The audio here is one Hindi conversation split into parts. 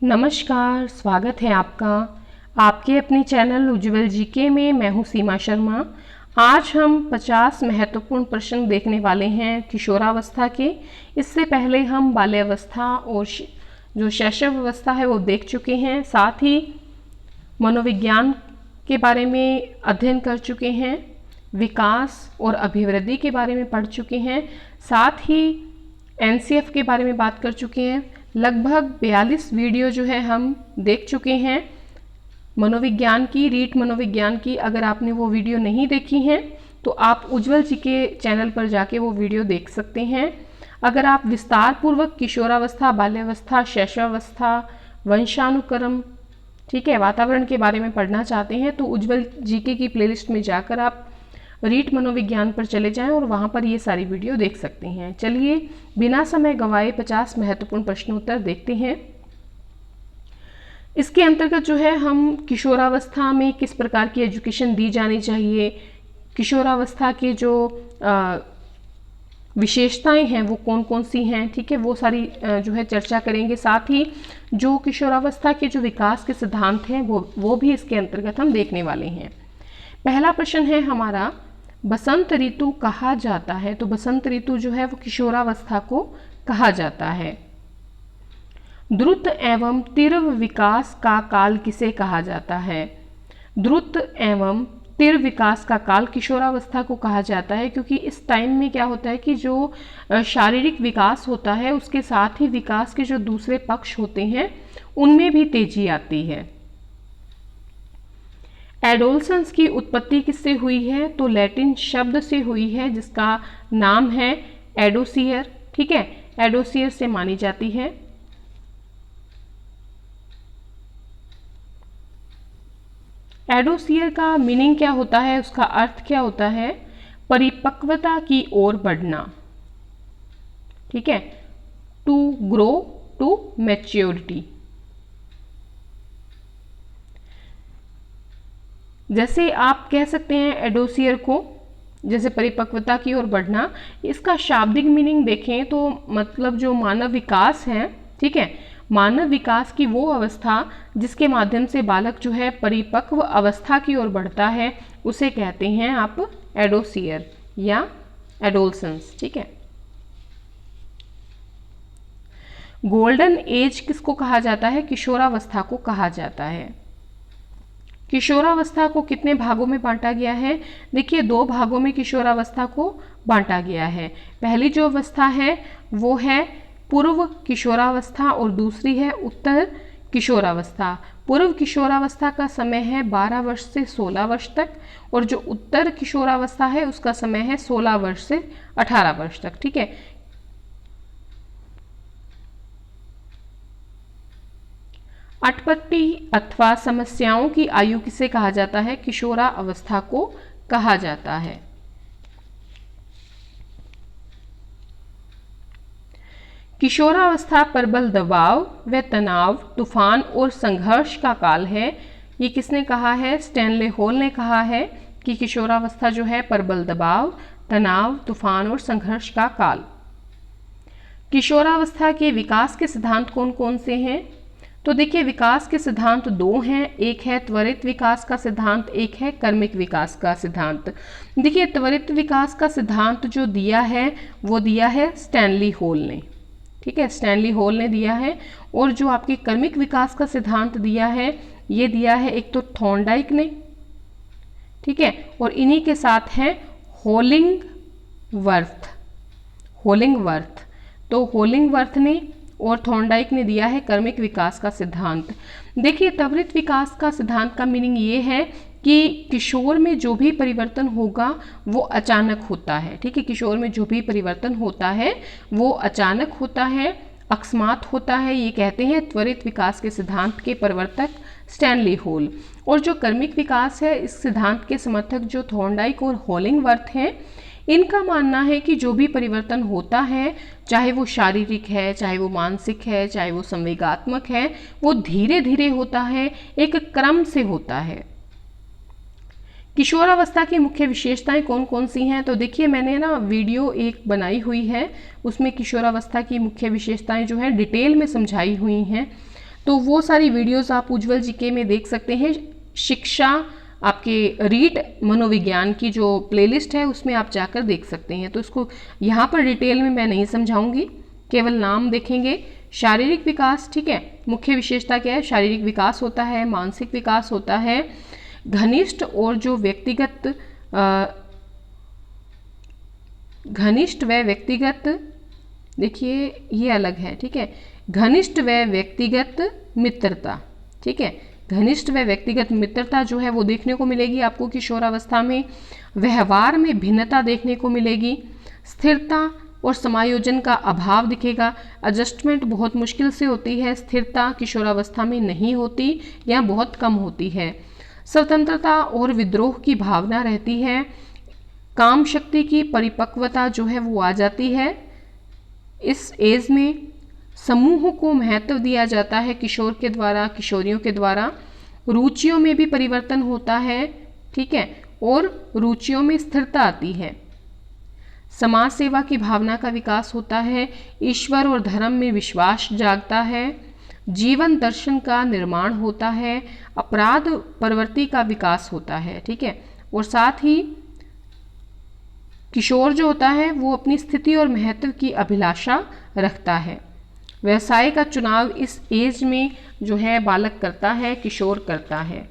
नमस्कार, स्वागत है आपका आपके अपने चैनल उज्ज्वल जीके में। मैं हूं सीमा शर्मा। आज हम 50 महत्वपूर्ण प्रश्न देखने वाले हैं किशोरावस्था के। इससे पहले हम बाल्यावस्था और जो शैशव अवस्था है वो देख चुके हैं। साथ ही मनोविज्ञान के बारे में अध्ययन कर चुके हैं, विकास और अभिवृद्धि के बारे में पढ़ चुके हैं, साथ ही एनसीएफ के बारे में बात कर चुके हैं। लगभग 42 वीडियो जो है हम देख चुके हैं मनोविज्ञान की, रीट मनोविज्ञान की। अगर आपने वो वीडियो नहीं देखी हैं तो आप उज्ज्वल जी के चैनल पर जाके वो वीडियो देख सकते हैं। अगर आप विस्तार पूर्वक किशोरावस्था, बाल्यावस्था, शैशवावस्था, वंशानुक्रम, ठीक है, वातावरण के बारे में पढ़ना चाहते हैं तो उज्ज्वल जीके की प्लेलिस्ट में जाकर आप रीट मनोविज्ञान पर चले जाएं और वहां पर ये सारी वीडियो देख सकते हैं। चलिए बिना समय गंवाए 50 महत्वपूर्ण प्रश्नोत्तर देखते हैं। इसके अंतर्गत जो है हम किशोरावस्था में किस प्रकार की एजुकेशन दी जानी चाहिए, किशोरावस्था के जो विशेषताएं हैं वो कौन कौन सी हैं, ठीक है, वो सारी जो है चर्चा करेंगे। साथ ही जो किशोरावस्था के जो विकास के सिद्धांत हैं वो भी इसके अंतर्गत हम देखने वाले हैं। पहला प्रश्न है हमारा, बसंत ऋतु कहा जाता है। तो बसंत ऋतु जो है वो किशोरावस्था को कहा जाता है। द्रुत एवं तीव्र विकास का काल किसे कहा जाता है? द्रुत एवं तीव्र विकास का काल किशोरावस्था को कहा जाता है, क्योंकि इस टाइम में क्या होता है कि जो शारीरिक विकास होता है उसके साथ ही विकास के जो दूसरे पक्ष होते हैं उनमें भी तेजी आती है। एडोलसेंस की उत्पत्ति किससे हुई है? तो लैटिन शब्द से हुई है जिसका नाम है एडोसियर, ठीक है, एडोसियर से मानी जाती है। एडोसियर का मीनिंग क्या होता है, उसका अर्थ क्या होता है? परिपक्वता की ओर बढ़ना, ठीक है, टू ग्रो टू मैच्योरिटी। जैसे आप कह सकते हैं एडोसियर को, जैसे परिपक्वता की ओर बढ़ना, इसका शाब्दिक मीनिंग देखें तो मतलब जो मानव विकास है, ठीक है, मानव विकास की वो अवस्था जिसके माध्यम से बालक जो है परिपक्व अवस्था की ओर बढ़ता है उसे कहते हैं आप एडोसियर या एडोलसेंस, ठीक है। गोल्डन एज किसको कहा जाता है? किशोरावस्था को कहा जाता है। किशोरावस्था को कितने भागों में बांटा गया है? देखिए 2 भागों में किशोरावस्था को बांटा गया है। पहली जो अवस्था है वो है पूर्व किशोरावस्था और दूसरी है उत्तर किशोरावस्था। पूर्व किशोरावस्था का समय है 12 वर्ष से 16 वर्ष तक और जो उत्तर किशोरावस्था है उसका समय है 16 वर्ष से 18 वर्ष तक, ठीक है। अटपटी अथवा समस्याओं की आयु किसे कहा जाता है? किशोरा अवस्था को कहा जाता है। किशोरावस्था प्रबल दबाव व तनाव, तूफान और संघर्ष का काल है। ये किसने कहा है? स्टैनले हॉल ने कहा है कि किशोरावस्था जो है प्रबल दबाव, तनाव, तूफान और संघर्ष का काल। किशोरावस्था के विकास के सिद्धांत कौन कौन से हैं? तो देखिए विकास के सिद्धांत 2 हैं, एक है त्वरित विकास का सिद्धांत, एक है क्रमिक विकास का सिद्धांत। देखिए त्वरित विकास का सिद्धांत जो दिया है वो दिया है स्टैनली हॉल ने, ठीक है, स्टैनली हॉल ने दिया है। और जो आपके क्रमिक विकास का सिद्धांत दिया है ये दिया है एक तो थॉर्नडाइक ने, ठीक है, और इन्हीं के साथ है होलिंगवर्थ। तो होलिंगवर्थ ने और थॉर्नडाइक ने दिया है क्रमिक विकास का सिद्धांत। देखिए त्वरित विकास का सिद्धांत का मीनिंग ये है कि किशोर में जो भी परिवर्तन होगा वो अचानक होता है, ठीक है, किशोर में जो भी परिवर्तन होता है वो अचानक होता है, अकस्मात होता है। ये कहते हैं त्वरित विकास के सिद्धांत के प्रवर्तक स्टैनली हॉल। और जो क्रमिक विकास है इस सिद्धांत के समर्थक जो थॉर्नडाइक और होलिंगवर्थ हैं, इनका मानना है कि जो भी परिवर्तन होता है, चाहे वो शारीरिक है, चाहे वो मानसिक है, चाहे वो संवेगात्मक है, वो धीरे धीरे होता है, एक क्रम से होता है। किशोरावस्था की मुख्य विशेषताएं कौन कौन सी हैं? तो देखिए मैंने ना वीडियो एक बनाई हुई है, उसमें किशोरावस्था की मुख्य विशेषताएं जो है डिटेल में समझाई हुई हैं। तो वो सारी वीडियोस आप उज्ज्वल जीके में देख सकते हैं। शिक्षा आपके रीट मनोविज्ञान की जो प्लेलिस्ट है उसमें आप जाकर देख सकते हैं। तो इसको यहाँ पर डिटेल में मैं नहीं समझाऊंगी, केवल नाम देखेंगे। शारीरिक विकास, ठीक है, मुख्य विशेषता क्या है? शारीरिक विकास होता है, मानसिक विकास होता है, घनिष्ठ और जो घनिष्ठ व व्यक्तिगत, देखिए ये अलग है, ठीक है, घनिष्ठ व व्यक्तिगत मित्रता, ठीक है, घनिष्ठ व व्यक्तिगत मित्रता जो है वो देखने को मिलेगी आपको किशोरावस्था में। व्यवहार में भिन्नता देखने को मिलेगी, स्थिरता और समायोजन का अभाव दिखेगा, एडजस्टमेंट बहुत मुश्किल से होती है, स्थिरता किशोरावस्था में नहीं होती या बहुत कम होती है, स्वतंत्रता और विद्रोह की भावना रहती है, काम शक्ति की परिपक्वता जो है वो आ जाती है इस एज में, समूह को महत्व दिया जाता है किशोर के द्वारा, किशोरियों के द्वारा, रुचियों में भी परिवर्तन होता है, ठीक है, और रुचियों में स्थिरता आती है, समाज सेवा की भावना का विकास होता है, ईश्वर और धर्म में विश्वास जागता है, जीवन दर्शन का निर्माण होता है, अपराध प्रवृत्ति का विकास होता है, ठीक है, और साथ ही किशोर जो होता है वो अपनी स्थिति और महत्व की अभिलाषा रखता है। व्यवसाय का चुनाव इस एज में जो है बालक करता है, किशोर करता है।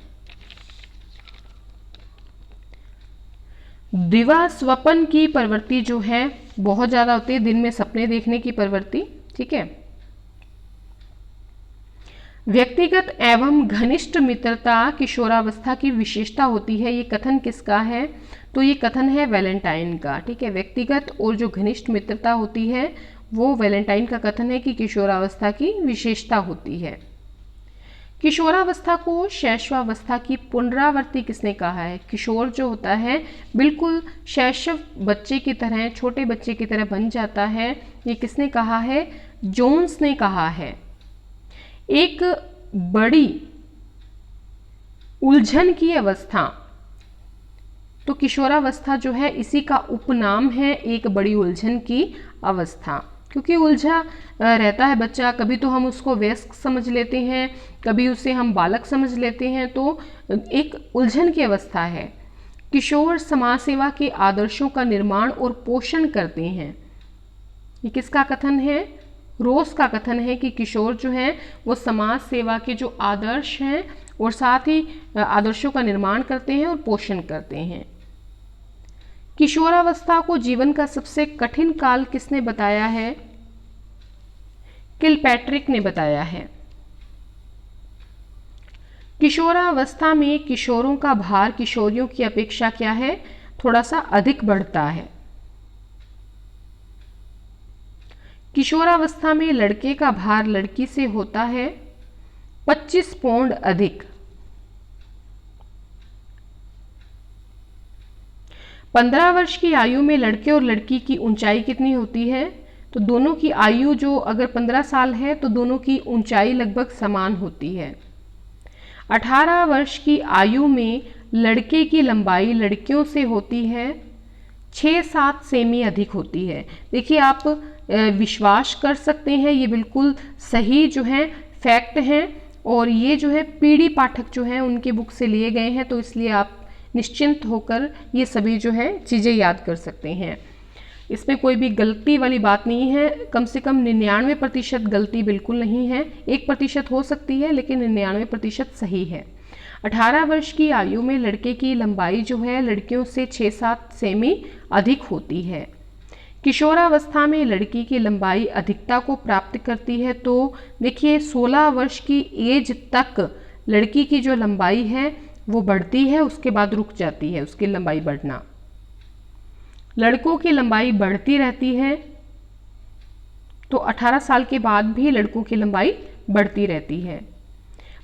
दिवा स्वप्न की प्रवृत्ति जो है बहुत ज़्यादा होती है, दिन में सपने देखने की प्रवृत्ति, ठीक है। व्यक्तिगत एवं घनिष्ठ मित्रता किशोरावस्था की विशेषता होती है। ये कथन किसका है? तो ये कथन है वैलेंटाइन का, ठीक है। व्यक्तिगत और जो घनिष्ठ मित्रता होती है वो वैलेंटाइन का कथन है कि किशोरावस्था की विशेषता होती है। किशोरावस्था को शैशवावस्था की पुनरावृत्ति किसने कहा है? किशोर जो होता है बिल्कुल शैशव बच्चे की तरह, छोटे बच्चे की तरह बन जाता है। ये किसने कहा है? जोन्स ने कहा है। एक बड़ी उलझन की अवस्था, तो किशोरावस्था जो है इसी का उपनाम है, एक बड़ी उलझन की अवस्था, क्योंकि उलझा रहता है बच्चा। कभी तो हम उसको वयस्क समझ लेते हैं, कभी उसे हम बालक समझ लेते हैं, तो एक उलझन की अवस्था है। किशोर समाज सेवा के आदर्शों का निर्माण और पोषण करते हैं। ये किसका कथन है? रोस का कथन है कि किशोर जो है वो समाज सेवा के जो आदर्श हैं और साथ ही आदर्शों का निर्माण करते हैं और पोषण करते हैं। किशोरावस्था को जीवन का सबसे कठिन काल किसने बताया है? किलपैट्रिक ने बताया है। किशोरावस्था में किशोरों का भार किशोरियों की अपेक्षा क्या है? थोड़ा सा अधिक बढ़ता है। किशोरावस्था में लड़के का भार लड़की से होता है 25 पौंड अधिक। 15 वर्ष की आयु में लड़के और लड़की की ऊंचाई कितनी होती है? तो दोनों की आयु जो अगर 15 साल है तो दोनों की ऊंचाई लगभग समान होती है। 18 वर्ष की आयु में लड़के की लंबाई लड़कियों से होती है 6-7 सेमी अधिक होती है। देखिए आप विश्वास कर सकते हैं, ये बिल्कुल सही जो है फैक्ट हैं, और ये जो है पीडी पाठक जो हैं उनके बुक से लिए गए हैं, तो इसलिए आप निश्चिंत होकर ये सभी जो है चीज़ें याद कर सकते हैं। इसमें कोई भी गलती वाली बात नहीं है। कम से कम 99% गलती बिल्कुल नहीं है। 1% हो सकती है, लेकिन 99% सही है। 18 वर्ष की आयु में लड़के की लंबाई जो है लड़कियों से 6-7 सेमी अधिक होती है। किशोरावस्था में लड़की की लंबाई अधिकता को प्राप्त करती है। तो देखिए 16 वर्ष की एज तक लड़की की जो लंबाई है वो बढ़ती है, उसके बाद रुक जाती है उसकी लंबाई बढ़ना। लड़कों की लंबाई बढ़ती रहती है, तो 18 साल के बाद भी लड़कों की लंबाई बढ़ती रहती है।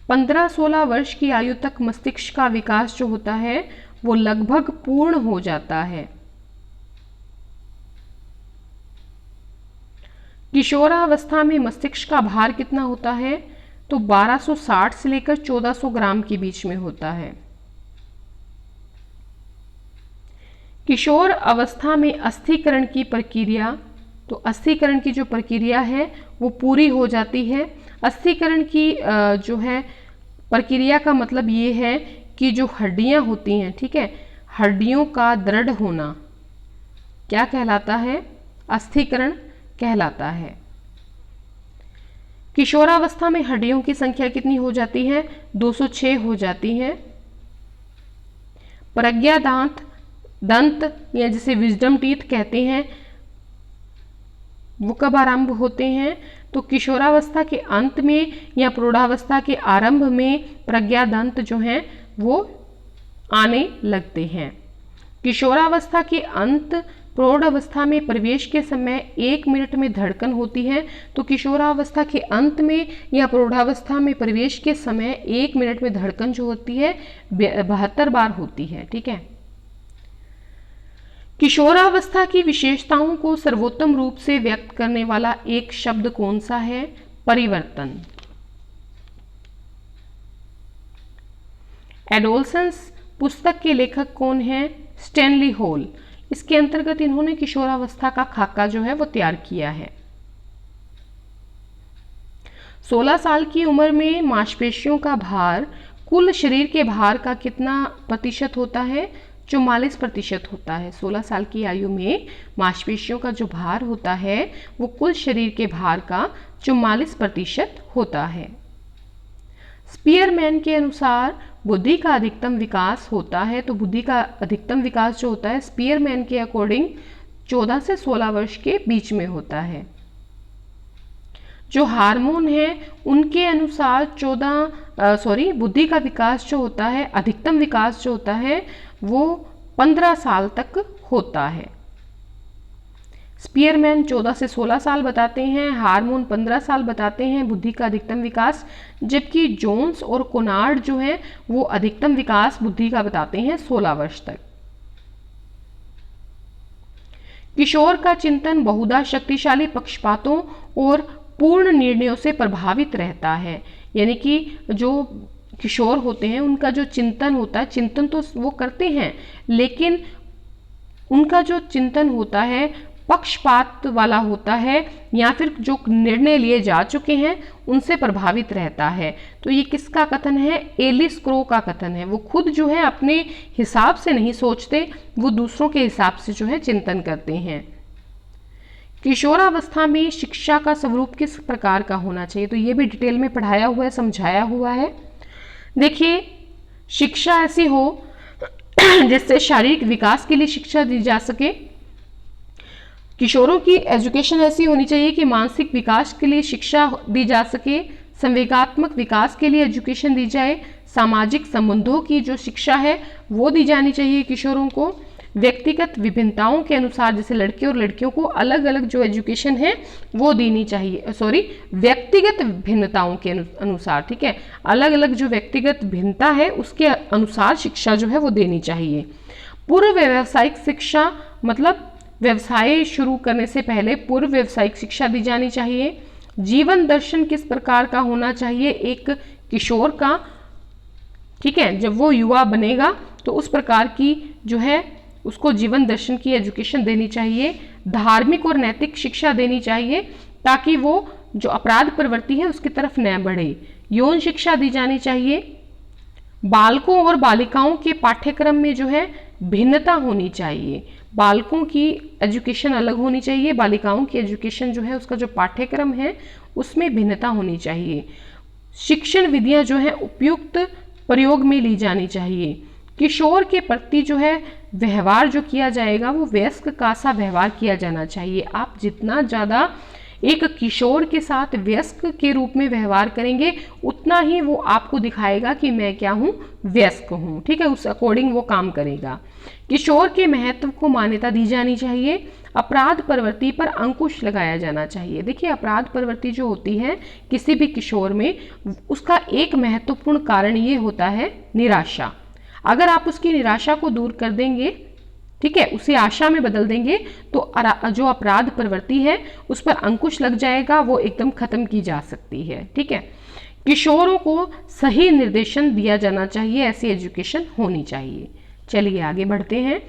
15-16 वर्ष की आयु तक मस्तिष्क का विकास जो होता है वो लगभग पूर्ण हो जाता है। किशोरावस्था में मस्तिष्क का भार कितना होता है? तो 1260 से लेकर 1400 ग्राम के बीच में होता है। किशोर अवस्था में अस्थिकरण की प्रक्रिया, तो अस्थिकरण की जो प्रक्रिया है वो पूरी हो जाती है। अस्थिकरण की जो है प्रक्रिया का मतलब ये है कि जो हड्डियां होती हैं, ठीक है, हड्डियों का दृढ़ होना क्या कहलाता है? अस्थिकरण कहलाता है। किशोरावस्था में हड्डियों की संख्या कितनी हो जाती है? 206 हो जाती है। प्रज्ञा दंत या जिसे विजडम टीथ कहते हैं, वो कब आरंभ होते हैं? तो किशोरावस्था के अंत में या प्रौढ़ावस्था के आरंभ में प्रज्ञा दंत जो हैं वो आने लगते हैं। किशोरावस्था के अंत प्रौढ़ अवस्था में प्रवेश के समय 1 मिनट में धड़कन होती है। तो किशोरावस्था के अंत में या प्रौढ़ावस्था में प्रवेश के समय 1 मिनट में धड़कन जो होती है 72 बार होती है, ठीक है। किशोरावस्था की विशेषताओं को सर्वोत्तम रूप से व्यक्त करने वाला एक शब्द कौन सा है? परिवर्तन। एडोलसेंस पुस्तक के लेखक कौन है? Stanley hall. इसके अंतर्गत इन्होंने किशोरावस्था का खाका जो है वो तैयार किया है। 16 साल की उम्र में मांसपेशियों का भार कुल शरीर के भार का कितना प्रतिशत होता है? 44% होता है। 16 साल की आयु में मांसपेशियों का जो भार होता है वो कुल शरीर के भार का 44% होता है। स्पीयरमैन के अनुसार बुद्धि का अधिकतम विकास होता है, तो बुद्धि का अधिकतम विकास जो होता है स्पीयरमैन के अकॉर्डिंग 14 से 16 वर्ष के बीच में होता है। जो हार्मोन है उनके अनुसार बुद्धि का विकास जो होता है, अधिकतम विकास जो होता है वो 15 साल तक होता है। स्पीयरमैन 14 से 16 साल बताते हैं, हार्मोन 15 साल बताते हैं बुद्धि का अधिकतम विकास, जबकि जोन्स और कोनार्ड जो है वो अधिकतम विकास बुद्धि का बताते हैं 16 वर्ष तक। किशोर का चिंतन बहुधा शक्तिशाली पक्षपातों और पूर्ण निर्णयों से प्रभावित रहता है। यानी कि जो किशोर होते हैं उनका जो चिंतन होता है, चिंतन तो वो करते हैं लेकिन उनका जो चिंतन होता है पक्षपात वाला होता है या फिर जो निर्णय लिए जा चुके हैं उनसे प्रभावित रहता है। तो ये किसका कथन है? एलिस क्रो का कथन है। वो खुद जो है अपने हिसाब से नहीं सोचते, वो दूसरों के हिसाब से जो है चिंतन करते हैं। किशोरावस्था में शिक्षा का स्वरूप किस प्रकार का होना चाहिए? तो ये भी डिटेल में पढ़ाया हुआ है, समझाया हुआ है। देखिए, शिक्षा ऐसी हो जिससे शारीरिक विकास के लिए शिक्षा दी जा सके। किशोरों की एजुकेशन ऐसी होनी चाहिए कि मानसिक विकास के लिए शिक्षा दी जा सके, संवेगात्मक विकास के लिए एजुकेशन दी जाए, सामाजिक संबंधों की जो शिक्षा है वो दी जानी चाहिए किशोरों को। व्यक्तिगत विभिन्नताओं के अनुसार, जैसे लड़के और लड़कियों को अलग अलग जो एजुकेशन है वो देनी चाहिए, व्यक्तिगत भिन्नताओं के अनुसार, ठीक है, अलग अलग जो व्यक्तिगत भिन्नता है उसके अनुसार शिक्षा जो है वो देनी चाहिए। पूर्व व्यावसायिक शिक्षा मतलब व्यवसाय शुरू करने से पहले पूर्व व्यावसायिक शिक्षा दी जानी चाहिए। जीवन दर्शन किस प्रकार का होना चाहिए एक किशोर का, ठीक है, जब वो युवा बनेगा तो उस प्रकार की जो है उसको जीवन दर्शन की एजुकेशन देनी चाहिए। धार्मिक और नैतिक शिक्षा देनी चाहिए ताकि वो जो अपराध प्रवृत्ति है उसकी तरफ न बढ़े। यौन शिक्षा दी जानी चाहिए। बालकों और बालिकाओं के पाठ्यक्रम में जो है भिन्नता होनी चाहिए। बालकों की एजुकेशन अलग होनी चाहिए, बालिकाओं की एजुकेशन जो है उसका जो पाठ्यक्रम है उसमें भिन्नता होनी चाहिए। शिक्षण विधियां जो है उपयुक्त प्रयोग में ली जानी चाहिए। किशोर के प्रति जो है व्यवहार जो किया जाएगा वो वयस्क का सा व्यवहार किया जाना चाहिए। आप जितना ज़्यादा एक किशोर के साथ वयस्क के रूप में व्यवहार करेंगे उतना ही वो आपको दिखाएगा कि मैं क्या हूँ, वयस्क हूँ, ठीक है, उस अकॉर्डिंग वो काम करेगा। किशोर के महत्व को मान्यता दी जानी चाहिए। अपराध प्रवृत्ति पर अंकुश लगाया जाना चाहिए। देखिए, अपराध प्रवृत्ति जो होती है किसी भी किशोर में, उसका एक महत्वपूर्ण कारण ये होता है निराशा। अगर आप उसकी निराशा को दूर कर देंगे, ठीक है, उसे आशा में बदल देंगे तो जो अपराध प्रवृत्ति है उस पर अंकुश लग जाएगा, वो एकदम खत्म की जा सकती है, ठीक है। किशोरों को सही निर्देशन दिया जाना चाहिए, ऐसी एजुकेशन होनी चाहिए। चलिए आगे बढ़ते हैं।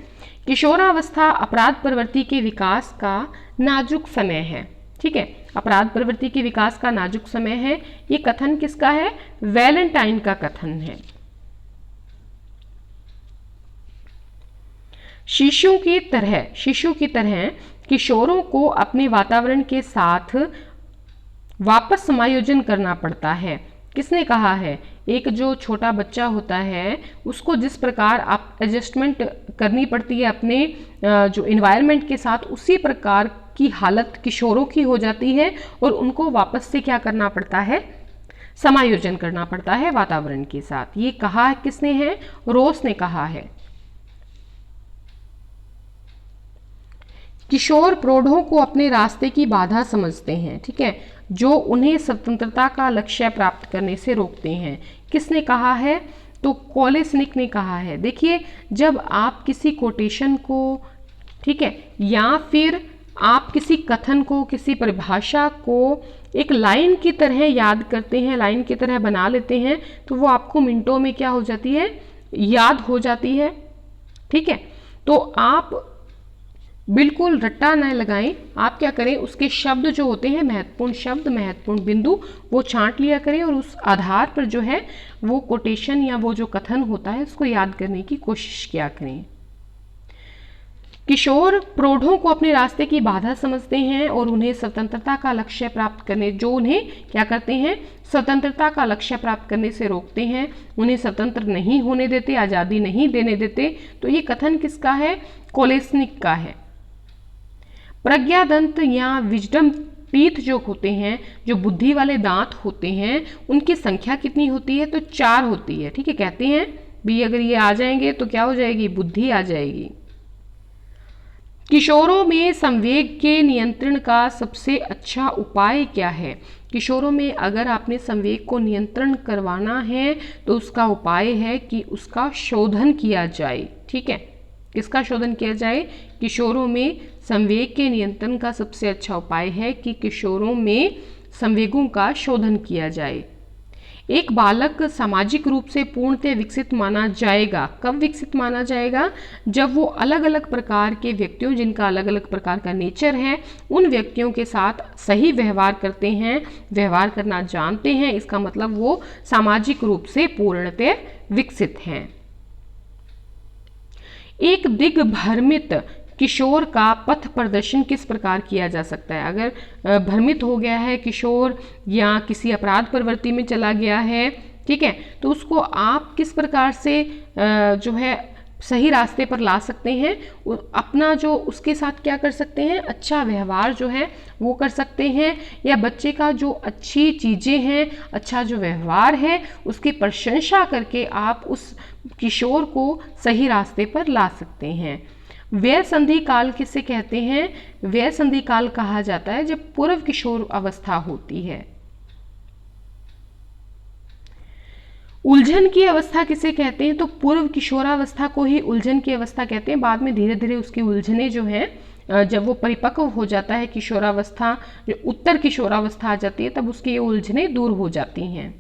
किशोरावस्था अपराध प्रवृत्ति के विकास का नाजुक समय है, ठीक है। अपराध प्रवृत्ति के विकास का नाजुक समय है, ये कथन किसका है? वैलेंटाइन का कथन है। शिशु की तरह किशोरों को अपने वातावरण के साथ वापस समायोजन करना पड़ता है। किसने कहा है? एक जो छोटा बच्चा होता है उसको जिस प्रकार आप एडजस्टमेंट करनी पड़ती है अपने जो इन्वायरमेंट के साथ, उसी प्रकार की हालत किशोरों की हो जाती है और उनको वापस से क्या करना पड़ता है? समायोजन करना पड़ता है वातावरण के साथ। ये कहा किसने है? रोस ने कहा है। किशोर प्रौढ़ों को अपने रास्ते की बाधा समझते हैं, ठीक है, जो उन्हें स्वतंत्रता का लक्ष्य प्राप्त करने से रोकते हैं। किसने कहा है? तो कोलेस्निक ने कहा है। देखिए, जब आप किसी कोटेशन को, ठीक है, या फिर आप किसी कथन को, किसी परिभाषा को एक लाइन की तरह याद करते हैं, लाइन की तरह बना लेते हैं, तो वो आपको मिनटों में क्या हो जाती है? याद हो जाती है, ठीक है। तो आप बिल्कुल रट्टा न लगाएं, आप क्या करें, उसके शब्द जो होते हैं, महत्वपूर्ण शब्द, महत्वपूर्ण बिंदु, वो छांट लिया करें और उस आधार पर जो है वो कोटेशन या वो जो कथन होता है उसको याद करने की कोशिश किया करें। किशोर प्रौढ़ों को अपने रास्ते की बाधा समझते हैं और उन्हें स्वतंत्रता का लक्ष्य प्राप्त करने, जो उन्हें क्या करते हैं? स्वतंत्रता का लक्ष्य प्राप्त करने से रोकते हैं, उन्हें स्वतंत्र नहीं होने देते, आज़ादी नहीं देने देते। तो ये कथन किसका है? कोलेस्निक का है। प्रज्ञादंत या विजडम टीथ जो होते हैं, जो बुद्धि वाले दांत होते हैं, उनकी संख्या कितनी होती है? तो 4 होती है, ठीक है। कहते हैं भी अगर ये आ जाएंगे तो क्या हो जाएगी? बुद्धि आ जाएगी। किशोरों में संवेग के नियंत्रण का सबसे अच्छा उपाय क्या है? किशोरों में अगर आपने संवेग को नियंत्रण करवाना है तो उसका उपाय है कि उसका शोधन किया जाए, ठीक है। किसका शोधन किया जाए? किशोरों में संवेग के नियंत्रण का सबसे अच्छा उपाय है कि किशोरों में संवेगों का शोधन किया जाए। एक बालक सामाजिक रूप से पूर्णतः विकसित माना जाएगा। कब विकसित माना जाएगा? जब वो अलग अलग प्रकार के व्यक्तियों, जिनका अलग अलग प्रकार का नेचर है, उन व्यक्तियों के साथ सही व्यवहार करते हैं, व्यवहार करना जानते हैं। इसका मतलब वो सामाजिक रूप से पूर्णतः विकसित हैं। एक दिग्भ्रमित किशोर का पथ प्रदर्शन किस प्रकार किया जा सकता है? अगर भ्रमित हो गया है किशोर या किसी अपराध प्रवृत्ति में चला गया है, ठीक है, तो उसको आप किस प्रकार से जो है सही रास्ते पर ला सकते हैं? अपना जो उसके साथ क्या कर सकते हैं? अच्छा व्यवहार जो है वो कर सकते हैं, या बच्चे का जो अच्छी चीज़ें हैं, अच्छा जो व्यवहार है, उसकी प्रशंसा करके आप उस किशोर को सही रास्ते पर ला सकते हैं। व्यय संधि काल किसे कहते हैं? व्यय संधि काल कहा जाता है जब पूर्व किशोर अवस्था होती है। उलझन की अवस्था किसे कहते हैं? तो पूर्व किशोरावस्था को ही उलझन की अवस्था कहते हैं। बाद में धीरे धीरे उसकी उलझने जो हैं, जब वो परिपक्व हो जाता है किशोरावस्था, जो उत्तर किशोरावस्था आ जाती है, तब उसकी ये उलझने दूर हो जाती हैं।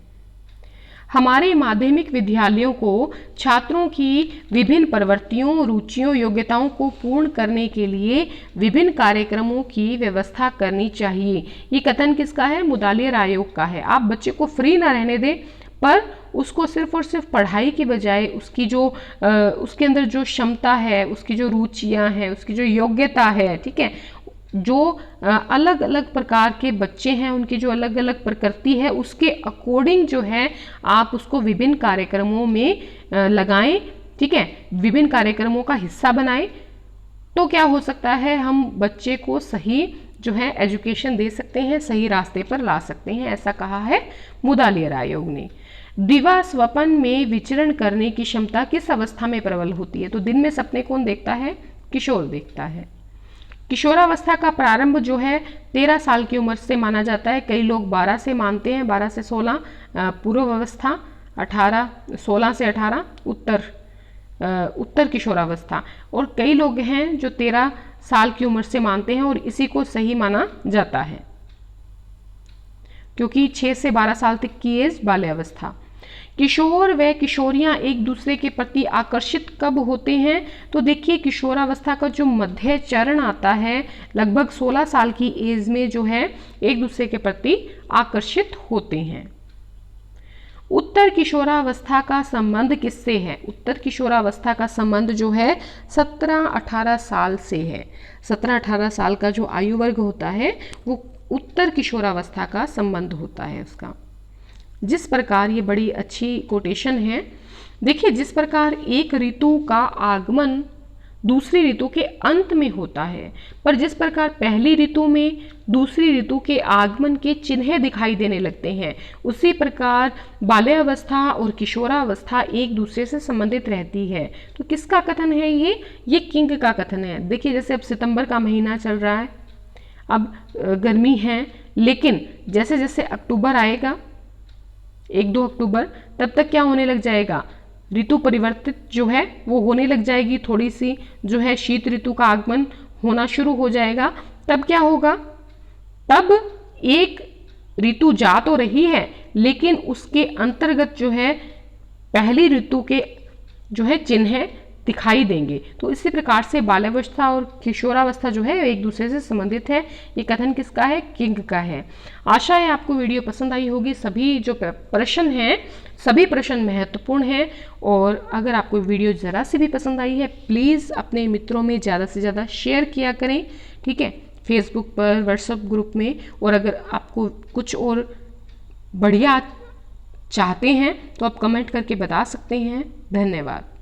हमारे माध्यमिक विद्यालयों को छात्रों की विभिन्न प्रवृत्तियों, रुचियों, योग्यताओं को पूर्ण करने के लिए विभिन्न कार्यक्रमों की व्यवस्था करनी चाहिए। ये कथन किसका है? मुदालियर आयोग का है। आप बच्चे को फ्री ना रहने दें, पर उसको सिर्फ और सिर्फ पढ़ाई की बजाय उसकी जो उसके अंदर जो क्षमता है, उसकी जो रुचियां हैं, उसकी जो योग्यता है, ठीक है, जो अलग अलग प्रकार के बच्चे हैं, उनकी जो अलग अलग प्रकृति है, उसके अकॉर्डिंग जो है आप उसको विभिन्न कार्यक्रमों में लगाएं, ठीक है, विभिन्न कार्यक्रमों का हिस्सा बनाएं। तो क्या हो सकता है? हम बच्चे को सही जो है एजुकेशन दे सकते हैं, सही रास्ते पर ला सकते हैं, ऐसा कहा है मुदालियर आयोग ने। दिवा स्वप्न में विचरण करने की क्षमता किस अवस्था में प्रबल होती है? तो दिन में सपने कौन देखता है? किशोर देखता है। किशोरावस्था का प्रारंभ जो है 13 साल की उम्र से माना जाता है। कई लोग 12 से मानते हैं, 12 से 16 पूर्व अवस्था, 16 से 18 उत्तर किशोरावस्था, और कई लोग हैं जो 13 साल की उम्र से मानते हैं और इसी को सही माना जाता है, क्योंकि 6 से 12 साल तक की एज बाल्यावस्था। किशोर व किशोरियां एक दूसरे के प्रति आकर्षित कब होते हैं? तो देखिए किशोरावस्था का जो मध्य चरण आता है लगभग 16 साल की एज में जो है एक दूसरे के प्रति आकर्षित होते हैं। उत्तर किशोरावस्था का संबंध किससे है? उत्तर किशोरावस्था का संबंध जो है 17-18 साल से है। 17-18 साल का जो आयु वर्ग होता है वो उत्तर किशोरावस्था का संबंध होता है उसका। जिस प्रकार, ये बड़ी अच्छी कोटेशन है, देखिए जिस प्रकार एक ऋतु का आगमन दूसरी ऋतु के अंत में होता है, पर जिस प्रकार पहली ऋतु में दूसरी ऋतु के आगमन के चिन्ह दिखाई देने लगते हैं, उसी प्रकार बाल्यावस्था और किशोरावस्था एक दूसरे से संबंधित रहती है। तो किसका कथन है ये किंग का कथन है। देखिए जैसे अब सितंबर का महीना चल रहा है, अब गर्मी है, लेकिन जैसे जैसे अक्टूबर आएगा 1-2 अक्टूबर, तब तक क्या होने लग जाएगा, ऋतु परिवर्तित जो है वो होने लग जाएगी, थोड़ी सी जो है शीत ऋतु का आगमन होना शुरू हो जाएगा। तब क्या होगा, तब एक ऋतु जा तो रही है लेकिन उसके अंतर्गत जो है पहली ऋतु के जो है चिन्ह दिखाई देंगे। तो इसी प्रकार से बाल्यावस्था और किशोरावस्था जो है एक दूसरे से संबंधित है। ये कथन किसका है? किंग का है। आशा है आपको वीडियो पसंद आई होगी। सभी जो प्रश्न हैं सभी प्रश्न महत्वपूर्ण हैं, और अगर आपको वीडियो ज़रा सी भी पसंद आई है प्लीज़ अपने मित्रों में ज़्यादा से ज़्यादा शेयर किया करें, ठीक है, फेसबुक पर, व्हाट्सएप ग्रुप में। और अगर आपको कुछ और बढ़िया चाहते हैं तो आप कमेंट करके बता सकते हैं। धन्यवाद।